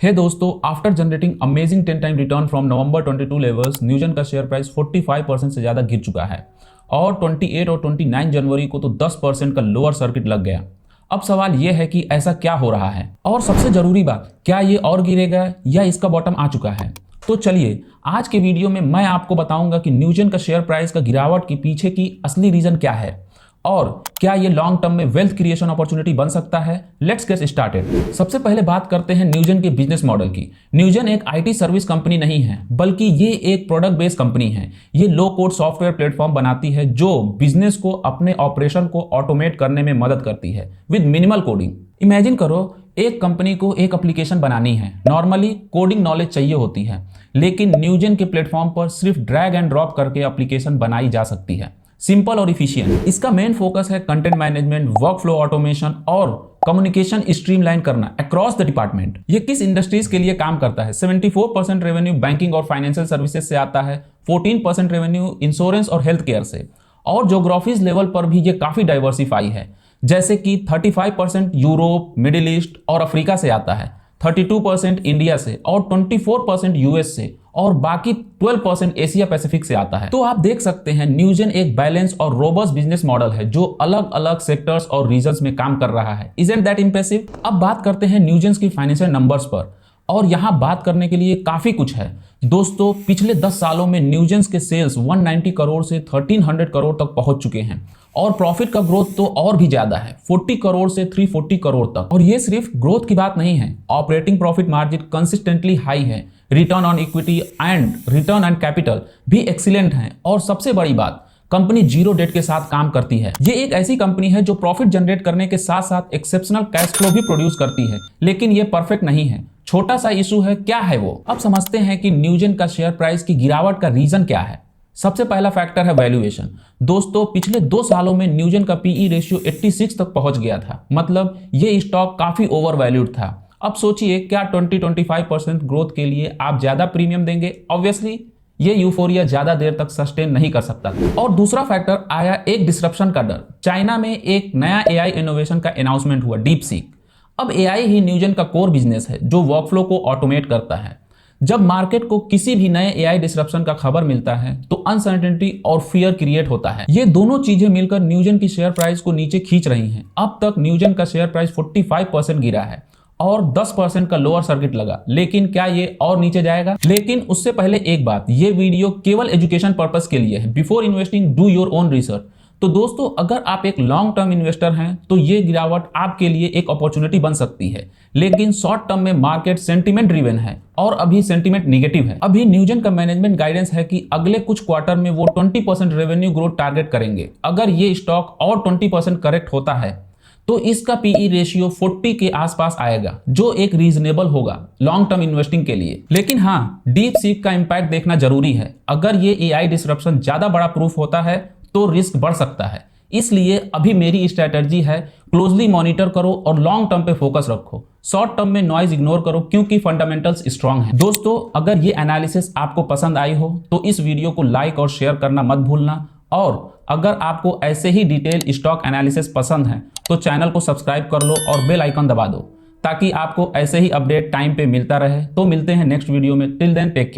हे दोस्तों, after generating amazing 10 time return from November 22 levels, Newgen का share price 45% से ज़्यादा गिर चुका है और 28 और 29 जनवरी को तो 10% का लोअर सर्किट लग गया। अब सवाल यह है कि ऐसा क्या हो रहा है और सबसे जरूरी बात, क्या ये और गिरेगा या इसका बॉटम आ चुका है? तो चलिए आज के वीडियो में मैं आपको बताऊंगा कि न्यूजन का शेयर प्राइस का गिरावट के पीछे की असली रीजन क्या है और क्या ये लॉन्ग टर्म में वेल्थ क्रिएशन अपॉर्चुनिटी बन सकता है। Let's get started. सबसे पहले बात करते हैं न्यूजन के बिजनेस मॉडल की। न्यूजन एक आईटी सर्विस कंपनी नहीं है, बल्कि ये एक प्रोडक्ट बेस्ड कंपनी है। ये लो कोड सॉफ्टवेयर प्लेटफॉर्म बनाती है जो बिजनेस को अपने ऑपरेशन को ऑटोमेट करने में मदद करती है विद मिनिमल कोडिंग। इमेजिन करो, एक कंपनी को एक एप्लीकेशन बनानी है। नॉर्मली कोडिंग नॉलेज चाहिए होती है, लेकिन न्यूजन के प्लेटफॉर्म पर सिर्फ ड्रैग एंड ड्रॉप करके एप्लीकेशन बनाई जा सकती है, सिंपल और इफिशिएंट। इसका मेन फोकस है कंटेंट मैनेजमेंट, वर्कफ्लो ऑटोमेशन और कम्युनिकेशन स्ट्रीमलाइन करना अक्रॉस द डिपार्टमेंट। ये किस इंडस्ट्रीज के लिए काम करता है? 74% रेवेन्यू बैंकिंग और फाइनेंशियल सर्विसेज से आता है, 14% रेवेन्यू इंश्योरेंस और हेल्थ केयर से, और ज्योग्राफीज लेवल पर भी ये काफी डाइवर्सिफाई है, जैसे कि 35% यूरोप, मिडिल ईस्ट और अफ्रीका से आता है, 32% इंडिया से और 24% यूएस से, और बाकी 12% एशिया पैसिफिक से आता है। तो आप देख सकते हैं न्यूजन एक बैलेंस और रोबस्ट बिजनेस मॉडल है जो अलग अलग सेक्टर्स और रीजन्स में काम कर रहा है। Isn't that impressive? अब बात करते हैं न्यूजन की फाइनेंशियल नंबर्स पर, और यहां बात करने के लिए काफी कुछ है। दोस्तों, पिछले 10 सालों में न्यूजन के सेल्स 190 करोड़ से 1300 करोड़ तक पहुंच चुके हैं और प्रॉफिट का ग्रोथ तो और भी ज्यादा है, 40 करोड़ से 340 करोड़ तक। और ये सिर्फ ग्रोथ की बात नहीं है, operating profit margin consistently high है, return on equity and return on capital भी एक्सीलेंट है, और सबसे बड़ी बात, कंपनी जीरो डेट के साथ काम करती है। ये एक ऐसी कंपनी है जो प्रॉफिट जनरेट करने के साथ साथ एक्सेप्शनल कैश फ्लो भी प्रोड्यूस करती है, लेकिन ये परफेक्ट नहीं है। छोटा सा इशू है, क्या है वो? अब समझते हैं कि न्यूजन का शेयर प्राइस की गिरावट का रीजन क्या है। सबसे पहला फैक्टर है वैल्यूएशन। दोस्तों, पिछले 2 सालों में न्यूजन का पीई रेशियो 86 तक पहुंच गया था, मतलब ये स्टॉक काफी ओवर वैल्यूड था। अब सोचिए, क्या 20-25% ग्रोथ के लिए आप ज्यादा प्रीमियम देंगे? ऑब्वियसली ये यूफोरिया ज्यादा देर तक सस्टेन नहीं कर सकता था। और दूसरा फैक्टर आया एक डिसरप्शन का डर। चाइना में एक नया एआई इनोवेशन का अनाउंसमेंट हुआ, डीप सीक। अब एआई ही न्यूजन का कोर बिजनेस है जो वर्कफ्लो को ऑटोमेट करता है। जब मार्केट को किसी भी नए एआई डिसरप्शन का खबर मिलता है तो अनसर्टेनिटी और फियर क्रिएट होता है। ये दोनों चीजें मिलकर न्यूजन की शेयर प्राइस को नीचे खींच रही हैं। अब तक न्यूजन का शेयर प्राइस 45% गिरा है और 10% का लोअर सर्किट लगा, लेकिन क्या ये और नीचे जाएगा? लेकिन उससे पहले एक बात, ये वीडियो केवल एजुकेशन पर्पस के लिए है। Before investing do your own research. तो दोस्तों, अगर आप एक लॉन्ग टर्म इन्वेस्टर हैं तो ये गिरावट आपके लिए एक अपॉर्चुनिटी बन सकती है, लेकिन शॉर्ट टर्म में मार्केट सेंटीमेंट ड्रिवन है और अभी सेंटीमेंट नेगेटिव है। अभी न्यूजन का मैनेजमेंट गाइडेंस है कि अगले कुछ क्वार्टर में वो 20% रेवेन्यू ग्रोथ टारगेट करेंगे। अगर ये स्टॉक और 20% करेक्ट होता है तो इसका पीई रेशियो 40 के आसपास आएगा, जो एक रीजनेबल होगा लॉन्ग टर्म इन्वेस्टिंग के लिए। लेकिन हाँ, डीप सीक का इंपैक्ट देखना जरूरी है। अगर ये एआई डिसरप्शन ज्यादा बड़ा प्रूफ होता है तो रिस्क बढ़ सकता है। इसलिए अभी मेरी स्ट्रैटेजी है, क्लोजली मॉनिटर करो और लॉन्ग टर्म पे फोकस रखो। शॉर्ट टर्म में नॉइज इग्नोर करो, क्योंकि फंडामेंटल्स स्ट्रांग हैं। दोस्तों, अगर ये एनालिसिस आपको पसंद आई हो तो इस वीडियो को लाइक और शेयर करना मत भूलना, और अगर आपको ऐसे ही डिटेल स्टॉक एनालिसिस पसंद है तो चैनल को सब्सक्राइब कर लो और बेल आइकन दबा दो, ताकि आपको ऐसे ही अपडेट टाइम पे मिलता रहे। तो मिलते हैं नेक्स्ट वीडियो में। Till then take care.